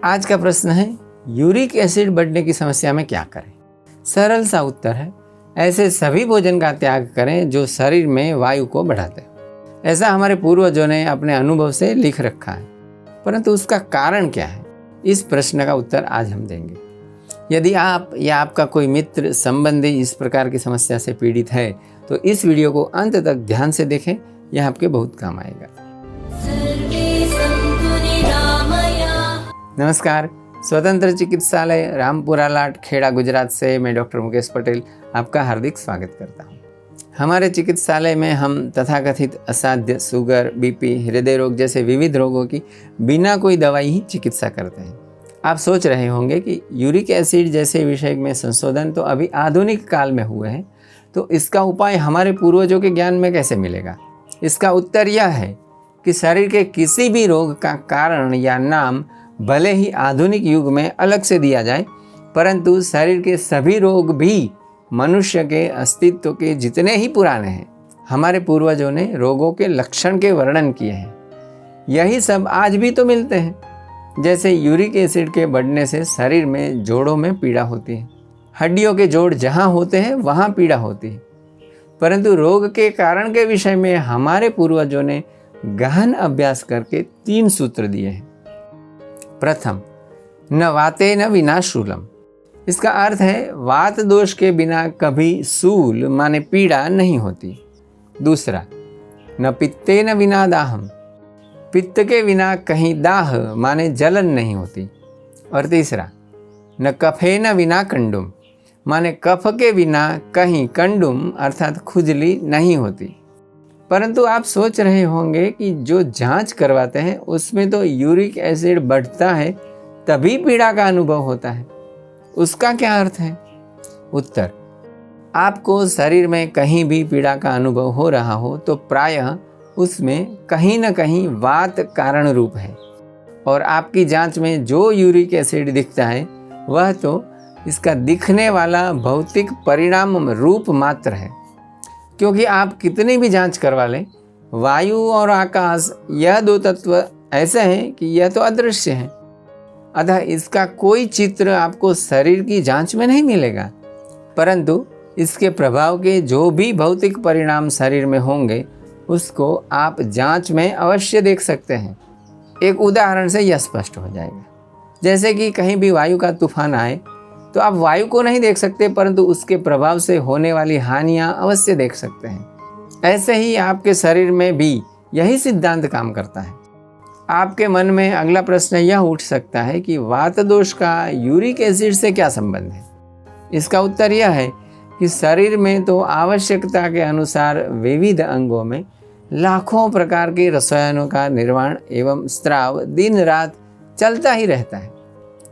आज का प्रश्न है, यूरिक एसिड बढ़ने की समस्या में क्या करें? सरल सा उत्तर है, ऐसे सभी भोजन का त्याग करें जो शरीर में वायु को बढ़ाते हैं। ऐसा हमारे पूर्वजों ने अपने अनुभव से लिख रखा है, परंतु उसका कारण क्या है? इस प्रश्न का उत्तर आज हम देंगे। यदि आप या आपका कोई मित्र संबंधी इस प्रकार की समस्या से पीड़ित है तो इस वीडियो को अंत तक ध्यान से देखें, यह आपके बहुत काम आएगा। नमस्कार, स्वतंत्र चिकित्सालय रामपुरा लाट खेड़ा गुजरात से मैं डॉक्टर मुकेश पटेल आपका हार्दिक स्वागत करता हूँ। हमारे चिकित्सालय में हम तथाकथित असाध्य शुगर, बीपी, हृदय रोग जैसे विविध रोगों की बिना कोई दवाई ही चिकित्सा करते हैं। आप सोच रहे होंगे कि यूरिक एसिड जैसे विषय में संशोधन तो अभी आधुनिक काल में हुए हैं, तो इसका उपाय हमारे पूर्वजों के ज्ञान में कैसे मिलेगा? इसका उत्तर यह है कि शरीर के किसी भी रोग का कारण या नाम भले ही आधुनिक युग में अलग से दिया जाए, परंतु शरीर के सभी रोग भी मनुष्य के अस्तित्व के जितने ही पुराने हैं। हमारे पूर्वजों ने रोगों के लक्षण के वर्णन किए हैं, यही सब आज भी तो मिलते हैं। जैसे यूरिक एसिड के बढ़ने से शरीर में जोड़ों में पीड़ा होती है, हड्डियों के जोड़ जहाँ होते हैं वहाँ पीड़ा होती है। परंतु रोग के कारण के विषय में हमारे पूर्वजों ने गहन अभ्यास करके 3 सूत्र दिए हैं। प्रथम, न वाते न विना शूलम। इसका अर्थ है वात दोष के बिना कभी शूल माने पीड़ा नहीं होती। दूसरा, न पित्ते न विना दाहम। पित्त के बिना कहीं दाह माने जलन नहीं होती। और तीसरा, न कफे न विना कंडुम, माने कफ के बिना कहीं कंडुम अर्थात खुजली नहीं होती। परंतु आप सोच रहे होंगे कि जो जांच करवाते हैं उसमें तो यूरिक एसिड बढ़ता है तभी पीड़ा का अनुभव होता है, उसका क्या अर्थ है? उत्तर, आपको शरीर में कहीं भी पीड़ा का अनुभव हो रहा हो तो प्रायः उसमें कहीं न कहीं वात कारण रूप है, और आपकी जांच में जो यूरिक एसिड दिखता है वह तो इसका दिखने वाला भौतिक परिणाम रूप मात्र है। क्योंकि आप कितनी भी जांच करवा लें, वायु और आकाश यह 2 तत्व ऐसे हैं कि यह तो अदृश्य हैं, अतः इसका कोई चित्र आपको शरीर की जांच में नहीं मिलेगा। परंतु इसके प्रभाव के जो भी भौतिक परिणाम शरीर में होंगे उसको आप जांच में अवश्य देख सकते हैं। एक उदाहरण से यह स्पष्ट हो जाएगा। जैसे कि कहीं भी वायु का तूफान आए तो आप वायु को नहीं देख सकते, परंतु उसके प्रभाव से होने वाली हानियां अवश्य देख सकते हैं। ऐसे ही आपके शरीर में भी यही सिद्धांत काम करता है। आपके मन में अगला प्रश्न यह उठ सकता है कि वात दोष का यूरिक एसिड से क्या संबंध है? इसका उत्तर यह है कि शरीर में तो आवश्यकता के अनुसार विविध अंगों में लाखों प्रकार के रसायनों का निर्माण एवं स्राव दिन रात चलता ही रहता है।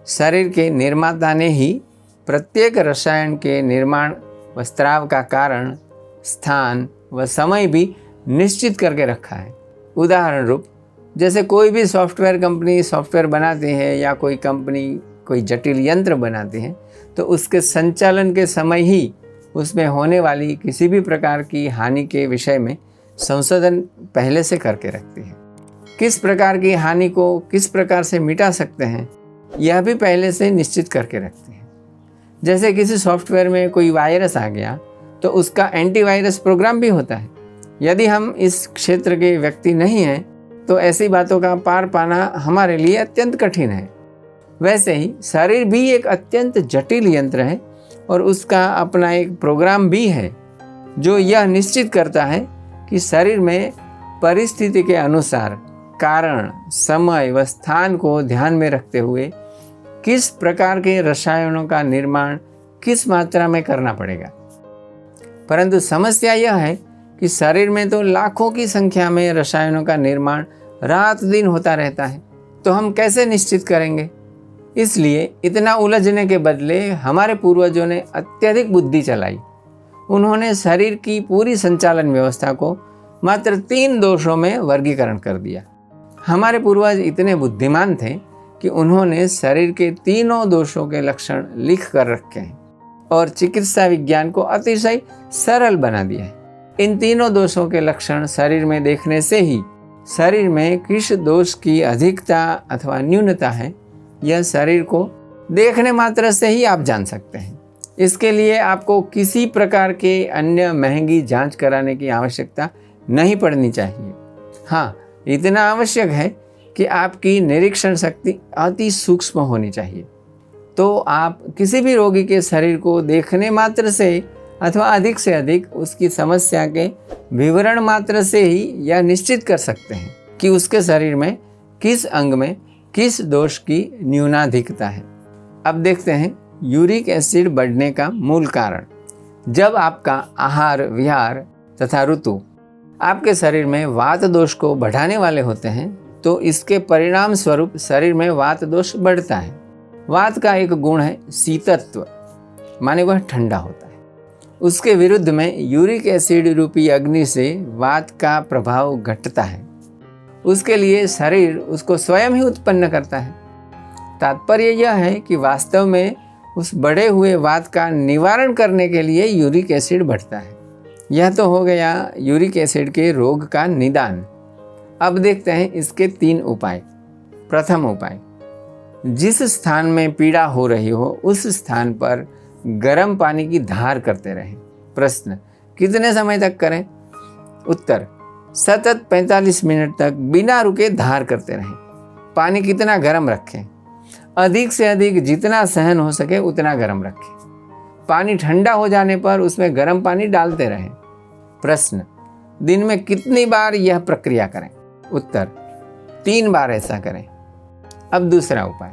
शरीर के निर्माता ने ही प्रत्येक रसायन के निर्माण व स्राव का कारण, स्थान व समय भी निश्चित करके रखा है। उदाहरण रूप, जैसे कोई भी सॉफ्टवेयर कंपनी सॉफ्टवेयर बनाती है या कोई कंपनी कोई जटिल यंत्र बनाती है तो उसके संचालन के समय ही उसमें होने वाली किसी भी प्रकार की हानि के विषय में संशोधन पहले से करके रखती है। किस प्रकार की हानि को किस प्रकार से मिटा सकते हैं यह भी पहले से निश्चित करके रखते हैं। जैसे किसी सॉफ्टवेयर में कोई वायरस आ गया तो उसका एंटीवायरस प्रोग्राम भी होता है। यदि हम इस क्षेत्र के व्यक्ति नहीं हैं तो ऐसी बातों का पार पाना हमारे लिए अत्यंत कठिन है। वैसे ही शरीर भी एक अत्यंत जटिल यंत्र है और उसका अपना एक प्रोग्राम भी है जो यह निश्चित करता है कि शरीर में परिस्थिति के अनुसार कारण, समय व स्थान को ध्यान में रखते हुए किस प्रकार के रसायनों का निर्माण किस मात्रा में करना पड़ेगा। परंतु समस्या यह है कि शरीर में तो लाखों की संख्या में रसायनों का निर्माण रात दिन होता रहता है, तो हम कैसे निश्चित करेंगे? इसलिए इतना उलझने के बदले हमारे पूर्वजों ने अत्यधिक बुद्धि चलाई। उन्होंने शरीर की पूरी संचालन व्यवस्था को मात्र 3 दोषों में वर्गीकरण कर दिया। हमारे पूर्वज इतने बुद्धिमान थे कि उन्होंने शरीर के तीनों दोषों के लक्षण लिख कर रखे हैं और चिकित्सा विज्ञान को अतिशय सरल बना दिया है। इन तीनों दोषों के लक्षण शरीर में देखने से ही शरीर में किस दोष की अधिकता अथवा न्यूनता है यह शरीर को देखने मात्र से ही आप जान सकते हैं। इसके लिए आपको किसी प्रकार के अन्य महंगी जांच कराने की आवश्यकता नहीं पड़नी चाहिए। हाँ, इतना आवश्यक है कि आपकी निरीक्षण शक्ति अति सूक्ष्म होनी चाहिए। तो आप किसी भी रोगी के शरीर को देखने मात्र से अथवा अधिक से अधिक उसकी समस्या के विवरण मात्र से ही यह निश्चित कर सकते हैं कि उसके शरीर में किस अंग में किस दोष की न्यूनाधिकता है। अब देखते हैं यूरिक एसिड बढ़ने का मूल कारण। जब आपका आहार विहार तथा ऋतु आपके शरीर में वात दोष को बढ़ाने वाले होते हैं तो इसके परिणाम स्वरूप शरीर में वात दोष बढ़ता है। वात का एक गुण है शीतत्व, माने वह ठंडा होता है। उसके विरुद्ध में यूरिक एसिड रूपी अग्नि से वात का प्रभाव घटता है। उसके लिए शरीर उसको स्वयं ही उत्पन्न करता है। तात्पर्य यह है कि वास्तव में उस बढ़े हुए वात का निवारण करने के लिए यूरिक एसिड बढ़ता है। यह तो हो गया यूरिक एसिड के रोग का निदान। अब देखते हैं इसके 3 उपाय। प्रथम उपाय, जिस स्थान में पीड़ा हो रही हो उस स्थान पर गर्म पानी की धार करते रहें। प्रश्न, कितने समय तक करें? उत्तर, सतत 45 मिनट तक बिना रुके धार करते रहें। पानी कितना गर्म रखें? अधिक से अधिक जितना सहन हो सके उतना गर्म रखें। पानी ठंडा हो जाने पर उसमें गर्म पानी डालते रहें। प्रश्न, दिन में कितनी बार यह प्रक्रिया करें? उत्तर, 3 बार ऐसा करें। अब दूसरा उपाय,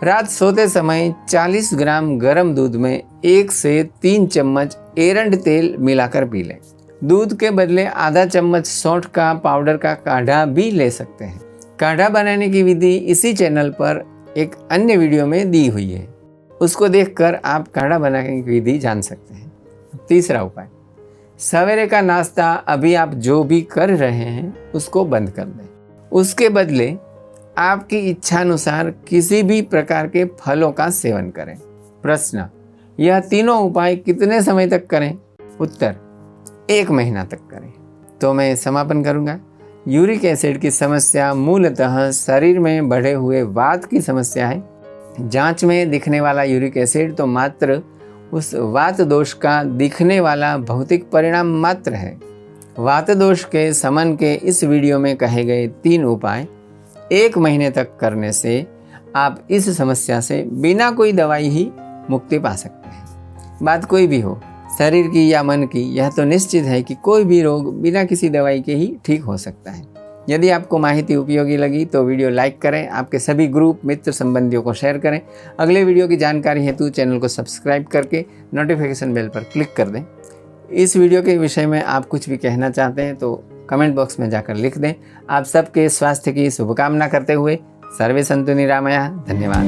रात सोते समय 40 ग्राम गर्म दूध में 1 से 3 चम्मच एरंड तेल मिलाकर पी लें। दूध के बदले आधा चम्मच सौंठ का पाउडर का काढ़ा भी ले सकते हैं। काढ़ा बनाने की विधि इसी चैनल पर एक अन्य वीडियो में दी हुई है, उसको देखकर आप काढ़ा बनाने की विधि जान सकते हैं। तीसरा उपाय, सवेरे का नाश्ता अभी आप जो भी कर रहे हैं उसको बंद कर दें। उसके बदले आपकी इच्छानुसार किसी भी प्रकार के फलों का सेवन करें। प्रश्न, यह तीनों उपाय कितने समय तक करें? उत्तर, 1 महीना तक करें। तो मैं समापन करूंगा। यूरिक एसिड की समस्या मूलतः शरीर में बढ़े हुए वात की समस्या है। जांच में दिखने वाला यूरिक एसिड तो मात्र उस वात दोष का दिखने वाला भौतिक परिणाम मात्र है। वात दोष के समन के इस वीडियो में कहे गए 3 उपाय 1 महीने तक करने से आप इस समस्या से बिना कोई दवाई ही मुक्ति पा सकते हैं। बात कोई भी हो, शरीर की या मन की, यह तो निश्चित है कि कोई भी रोग बिना किसी दवाई के ही ठीक हो सकता है। यदि आपको माहिती उपयोगी लगी तो वीडियो लाइक करें, आपके सभी ग्रुप मित्र संबंधियों को शेयर करें। अगले वीडियो की जानकारी हेतु चैनल को सब्सक्राइब करके नोटिफिकेशन बेल पर क्लिक कर दें। इस वीडियो के विषय में आप कुछ भी कहना चाहते हैं तो कमेंट बॉक्स में जाकर लिख दें। आप सबके स्वास्थ्य की शुभकामना करते हुए सर्वे सन्तु निरामया। धन्यवाद।